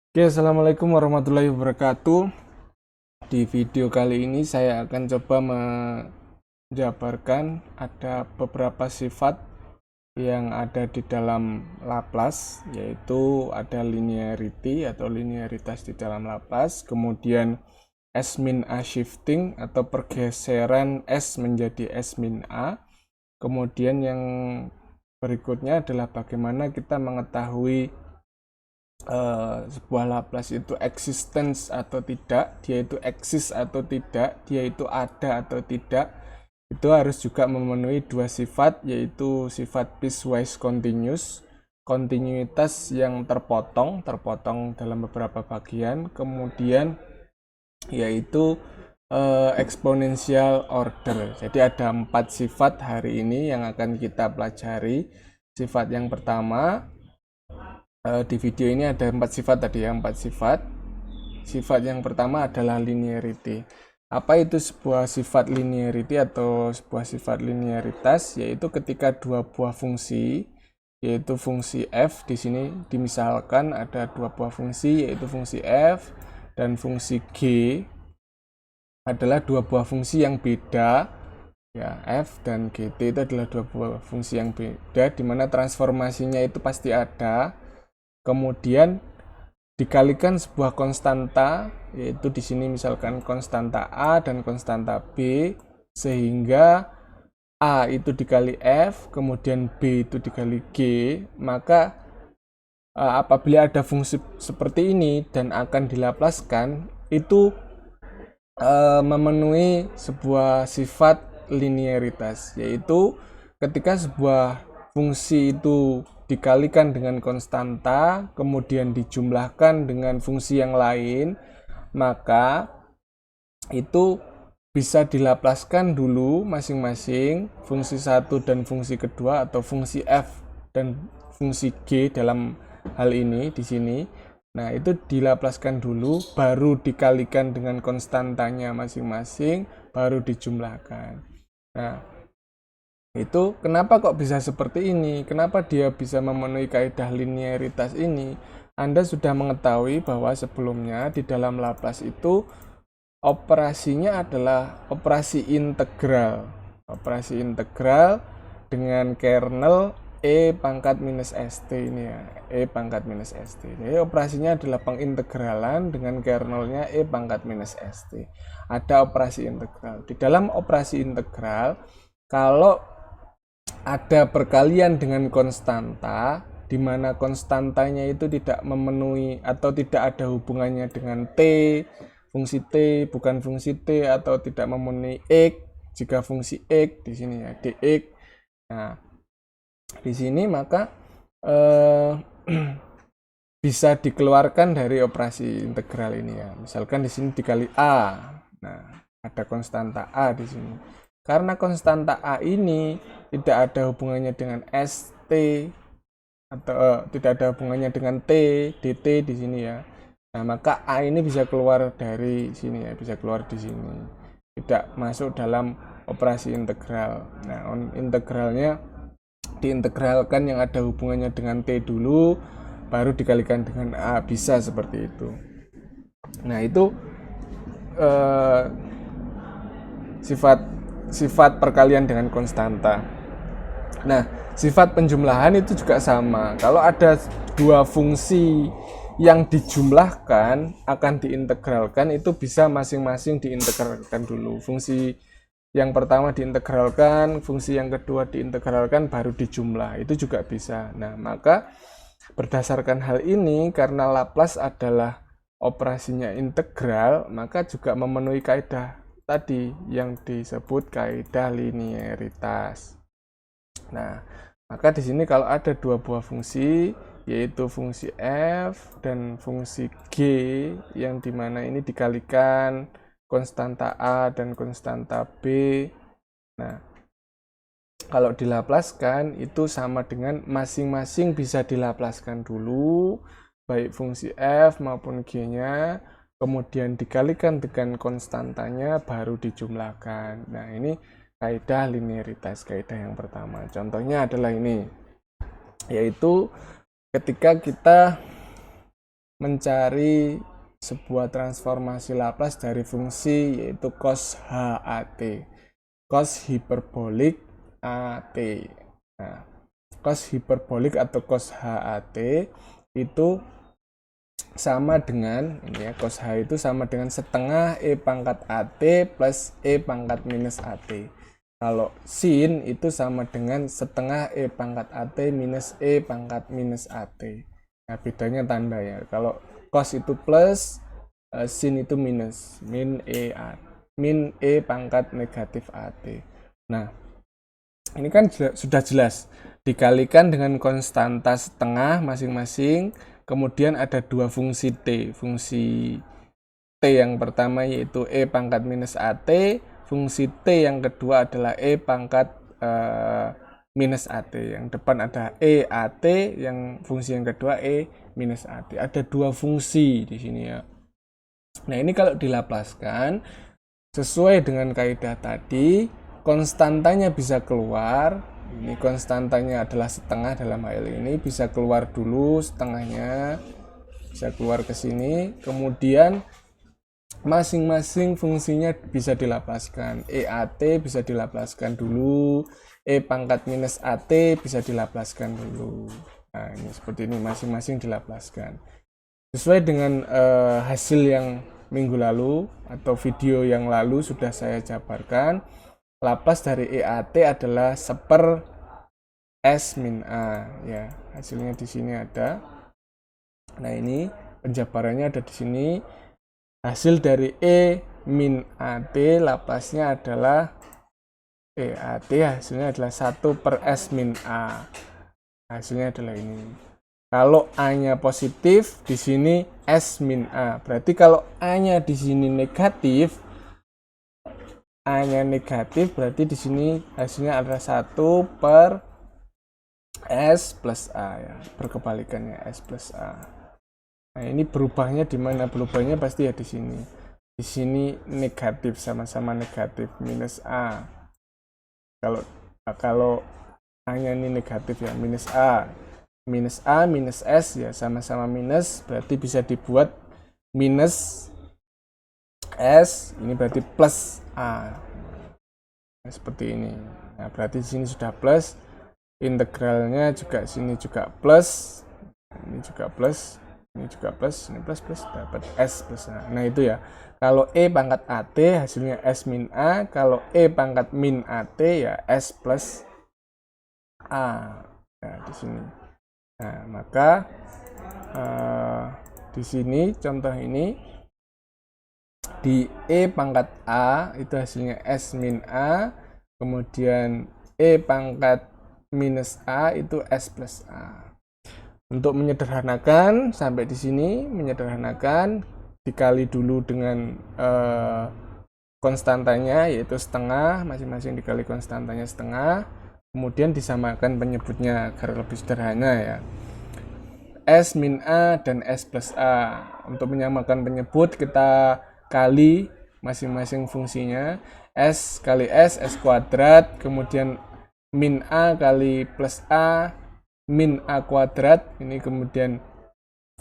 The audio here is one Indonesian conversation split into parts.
Oke, assalamualaikum warahmatullahi wabarakatuh. Di video kali ini saya akan coba menjabarkan ada beberapa sifat yang ada di dalam Laplace, yaitu ada linearity atau linearitas di dalam Laplace, kemudian S min A shifting atau pergeseran S menjadi S min A. Kemudian yang berikutnya adalah bagaimana kita mengetahui sebuah Laplace itu existence atau tidak, dia itu eksis atau tidak, dia itu ada atau tidak. Itu harus juga memenuhi dua sifat, yaitu sifat piecewise continuous, kontinuitas yang terpotong dalam beberapa bagian, kemudian yaitu exponential order. Jadi ada 4 sifat hari ini yang akan kita pelajari. Sifat yang pertama, di video ini ada 4 sifat tadi ya, 4 sifat. Sifat yang pertama adalah linearity. Apa itu sebuah sifat linearity atau sebuah sifat linearitas? Yaitu ketika dua buah fungsi, yaitu fungsi f, di sini dimisalkan ada dua buah fungsi, yaitu fungsi f dan fungsi g, adalah dua buah fungsi yang beda. Ya, f dan gt itu adalah dua buah fungsi yang beda, di mana transformasinya itu pasti ada. Kemudian dikalikan sebuah konstanta, yaitu di sini misalkan konstanta A dan konstanta B, sehingga A itu dikali F, kemudian B itu dikali G, maka apabila ada fungsi seperti ini dan akan dilaplaskan, itu memenuhi sebuah sifat linearitas, yaitu ketika sebuah fungsi itu dikalikan dengan konstanta, kemudian dijumlahkan dengan fungsi yang lain, maka itu bisa dilaplaskan dulu masing-masing fungsi satu dan fungsi kedua, atau fungsi f dan fungsi g dalam hal ini di sini. Nah, itu dilaplaskan dulu, baru dikalikan dengan konstantanya masing-masing, baru dijumlahkan. Nah, itu kenapa kok bisa seperti ini? Kenapa dia bisa memenuhi kaidah linearitas ini? Anda sudah mengetahui bahwa sebelumnya di dalam Laplace itu operasinya adalah operasi integral. Operasi integral dengan kernel E pangkat minus ST ini ya. E pangkat minus ST. Jadi operasinya adalah pengintegralan dengan kernelnya E pangkat minus ST. Ada operasi integral. Di dalam operasi integral, kalau ada perkalian dengan konstanta, di mana konstantanya itu tidak memenuhi atau tidak ada hubungannya dengan T, fungsi T bukan fungsi T, atau tidak memenuhi X, jika fungsi X di sini ya, dx. Nah, di sini maka bisa dikeluarkan dari operasi integral ini ya. Misalkan di sini dikali A. Nah, ada konstanta A di sini. Karena konstanta A ini tidak ada hubungannya dengan ST, atau tidak ada hubungannya dengan T, dt di sini ya. Nah, maka A ini bisa keluar dari sini ya, bisa keluar di sini. Tidak masuk dalam operasi integral. Nah, integralnya diintegralkan yang ada hubungannya dengan T dulu, baru dikalikan dengan A, bisa seperti itu. Nah, itu sifat perkalian dengan konstanta. Nah, sifat penjumlahan itu juga sama. Kalau ada dua fungsi yang dijumlahkan akan diintegralkan, itu bisa masing-masing diintegralkan dulu. Fungsi yang pertama diintegralkan, fungsi yang kedua diintegralkan, baru dijumlah. Itu juga bisa. Nah, maka berdasarkan hal ini, karena Laplace adalah operasinya integral, maka juga memenuhi kaidah tadi yang disebut kaidah linearitas. Nah, maka di sini kalau ada dua buah fungsi, yaitu fungsi f dan fungsi g, yang dimana ini dikalikan konstanta a dan konstanta b. Nah, kalau dilaplaskan itu sama dengan masing-masing bisa dilaplaskan dulu, baik fungsi f maupun g-nya, kemudian dikalikan dengan konstantanya, baru dijumlahkan. Nah, ini kaidah linearitas, kaidah yang pertama. Contohnya adalah ini, yaitu ketika kita mencari sebuah transformasi Laplace dari fungsi yaitu cos HAT, cos hiperbolik AT. Nah, cos hiperbolik atau cos HAT itu sama dengan ini ya, cos H itu sama dengan setengah E pangkat AT plus E pangkat minus AT. Kalau sin itu sama dengan setengah E pangkat AT minus E pangkat minus AT. Nah, bedanya tanda ya. Kalau cos itu plus, sin itu minus, min E pangkat negatif AT. Nah, ini kan sudah jelas. Dikalikan dengan konstanta setengah masing-masing. Kemudian ada dua fungsi T. Fungsi T yang pertama yaitu E pangkat minus AT. Fungsi T yang kedua adalah E pangkat minus AT. Yang depan ada E AT, yang fungsi yang kedua E minus AT. Ada dua fungsi di sini ya. Nah, ini kalau dilaplaskan sesuai dengan kaidah tadi, konstantanya bisa keluar. Ini konstantanya adalah setengah dalam hal ini, bisa keluar dulu setengahnya, bisa keluar ke sini. Kemudian masing-masing fungsinya bisa dilaplaskan. EAT bisa dilaplaskan dulu, E pangkat minus AT bisa dilaplaskan dulu. Nah, ini seperti ini, masing-masing dilaplaskan. Sesuai dengan hasil yang minggu lalu atau video yang lalu sudah saya jabarkan, Laplace dari EAT adalah seper S min A ya. Hasilnya di sini ada. Nah, ini penjabarannya ada di sini. Hasil dari E min AT Laplace-nya adalah EAT, hasilnya adalah 1 per S min A. Hasilnya adalah ini. Kalau A-nya positif, di sini S min A. Berarti kalau A-nya di sini negatif, A-nya negatif, berarti di sini hasilnya adalah 1 per S plus A ya. Berkebalikannya S plus A. Nah, ini berubahnya di mana? Berubahnya pasti ya di sini. Di sini negatif, sama-sama negatif, minus A. Kalau A-nya ini negatif ya, minus A. Minus A, minus S ya, sama-sama minus, berarti bisa dibuat minus S, ini berarti plus A. Nah, seperti ini. Nah, berarti di sini sudah plus, integralnya juga sini juga plus, ini juga plus, ini juga plus, ini plus plus, dapat S plus A. Nah, itu ya. Kalau E pangkat AT hasilnya S min A, kalau E pangkat min AT ya S plus A. Nah, di sini. Nah, maka di sini contoh ini di E pangkat A itu hasilnya S min A, kemudian E pangkat minus A itu S plus A. Untuk menyederhanakan sampai di sini, menyederhanakan dikali dulu dengan konstantanya yaitu setengah, masing-masing dikali konstantanya setengah, kemudian disamakan penyebutnya agar lebih sederhana ya. S min A dan S plus A. Untuk menyamakan penyebut kita kali masing-masing fungsinya. S kali S kuadrat, kemudian min A kali plus A, min A kuadrat, ini kemudian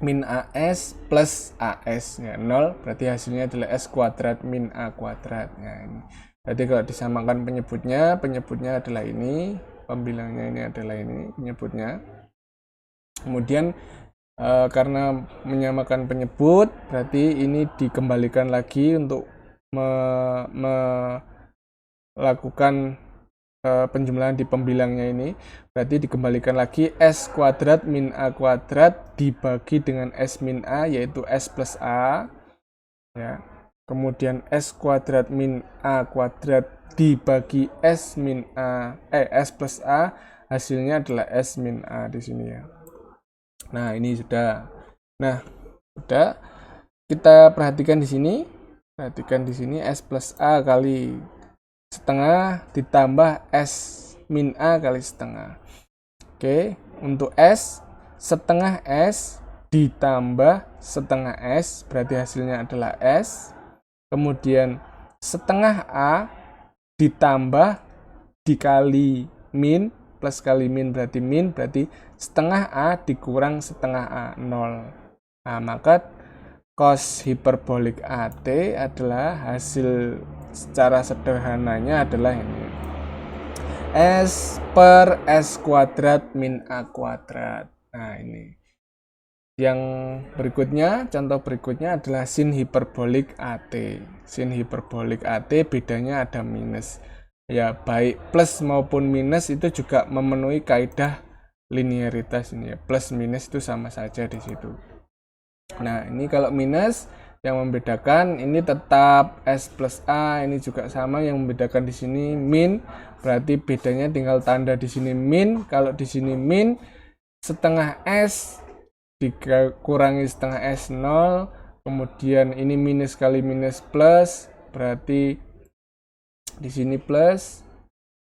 min AS plus AS ya, 0, berarti hasilnya adalah S kuadrat min A kuadrat ya, ini. Jadi kalau disamakan penyebutnya adalah ini, pembilangnya ini adalah ini penyebutnya. Kemudian karena menyamakan penyebut, berarti ini dikembalikan lagi untuk melakukan penjumlahan di pembilangnya ini. Berarti dikembalikan lagi S kuadrat min A kuadrat dibagi dengan S min A yaitu S plus A ya. Kemudian S kuadrat min A kuadrat dibagi S min A S plus A, hasilnya adalah S min A di sini ya. Nah, ini sudah. Nah, sudah. Kita perhatikan di sini. Perhatikan di sini S plus A kali setengah ditambah S min A kali setengah. Oke, untuk S, setengah S ditambah setengah S, berarti hasilnya adalah S. Kemudian setengah A ditambah dikali min, plus kali min berarti setengah A dikurang setengah A, 0. Nah, maka cos hiperbolik AT adalah hasil secara sederhananya adalah ini. S per S kuadrat min A kuadrat. Nah, ini. Yang berikutnya, contoh berikutnya adalah sin hiperbolik AT. Sin hiperbolik AT bedanya ada minus. Ya, baik plus maupun minus itu juga memenuhi kaidah linearitas ini ya. Plus minus itu sama saja di situ. Nah, ini kalau minus yang membedakan ini tetap S plus A, ini juga sama, yang membedakan di sini min, berarti bedanya tinggal tanda di sini min. Kalau di sini min setengah S dikurangi setengah S 0, kemudian ini minus kali minus plus, berarti di sini plus,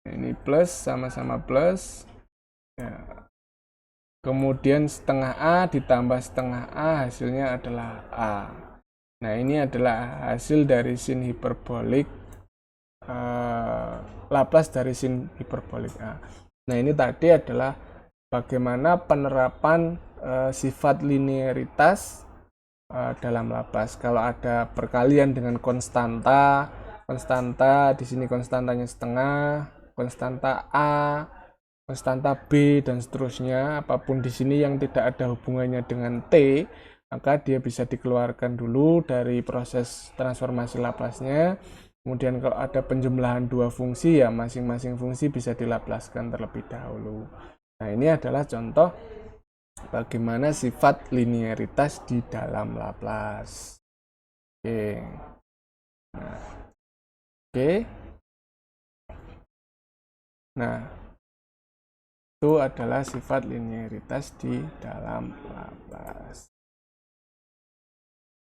ini plus, sama-sama plus ya. Kemudian setengah A ditambah setengah A hasilnya adalah A. Nah, ini adalah hasil dari sin hiperbolik Laplace dari sin hiperbolik A. Nah, ini tadi adalah bagaimana penerapan sifat linearitas dalam Laplace. Kalau ada perkalian dengan konstanta di sini konstantanya setengah, konstanta A, konstanta B, dan seterusnya, apapun di sini yang tidak ada hubungannya dengan T, maka dia bisa dikeluarkan dulu dari proses transformasi Laplace-nya. Kemudian kalau ada penjumlahan dua fungsi, ya masing-masing fungsi bisa dilaplaskan terlebih dahulu. Nah, ini adalah contoh bagaimana sifat linearitas di dalam Laplace. Oke. Nah, oke. Nah, itu adalah sifat linearitas di dalam Laplace.